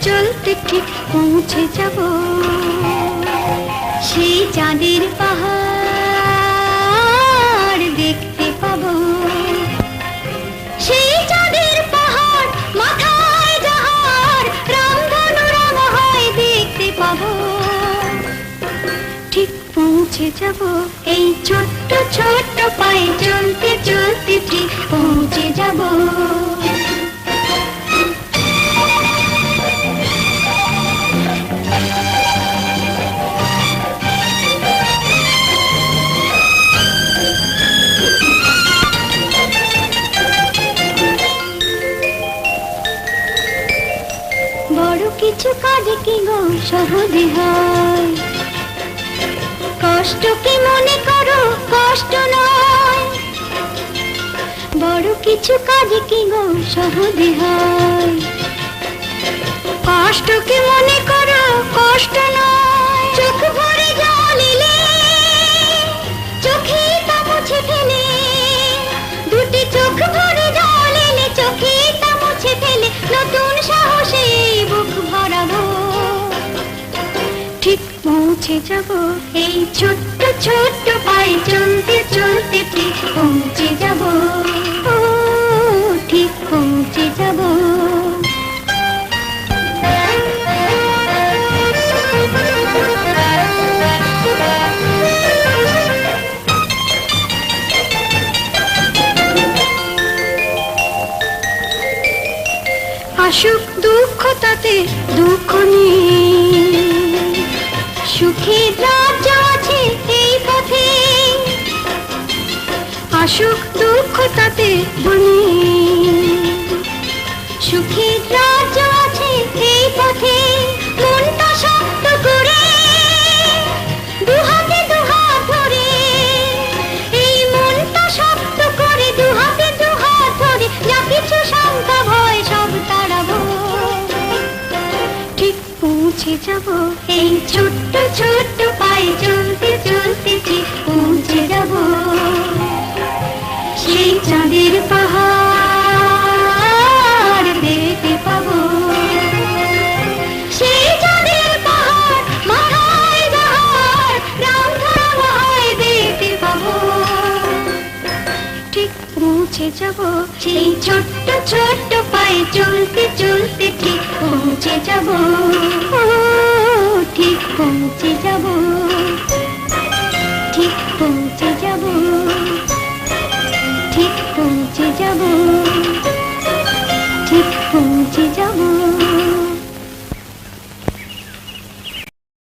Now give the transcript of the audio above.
চলতে ঠিক পৌঁছে যাব সেই চাঁদের পাহাড় দেখতে পাবো। সেই চাঁদের পাহাড় মাথায় যাহার রামধনু রং হয় দেখতে পাবো। ঠিক পৌঁছে যাব এই ছোট্ট ছোট্ট পায়ে চলতে চলতে ঠিক পৌঁছে যাব। বড় কিছু কাজে কি গো সহজে হয়, কষ্ট কি মনে করো কষ্ট নয়। বড় কিছু কাজে কি গো সহজে হয়, কষ্ট কি মনে করো কষ্ট নয়। চোখ ভরে জল এলে চোখে তা মুছে ফেলে, দুটি চোখ ভরে জল এলে চোখে তা মুছে ফেলে নতুন সাহসে বুক ভরাবো। ঠিক পৌঁছে যাব এই ছোট্ট ছোট্ট পায়ে চলতে চলতে ঠিক পৌঁছে যাব। ও ঠিক পৌঁছে যাব। আসুক দুঃখ তাতে দুঃখ নেই, সুখের রাজ্য আছে এই পথে। আসুক দুঃখ তাতে বলি, সুখের রাজ্য আছে এই পথে। মনটা শক্ত করে দুহাতে দুহাত ধরে, এই মনটা শক্ত করে দুহাতে দুহাত ধরে যা কিছু শঙ্কা ভয় সব তাড়াবো। ঠিক পৌঁছে যাব এই ছোট্ট ছোট্ট পায়ে চলতে চলতে ঠিক পৌঁছে যাব সেই চাঁদের পাহাড় দেখতে পাবো। সেই চাঁদের পাহাড় মাথায় যাহার রামধনু হয় দেখতে পাবো। ঠিক পৌঁছে যাব সেই ছোট্ট ছোট্ট পায়ে চলতে চলতে ঠিক পৌঁছে যাব। ও ঠিক পৌঁছে যাব, ঠিক পৌঁছে যাব, ঠিক পৌঁছে যাব, ঠিক পৌঁছে যাব।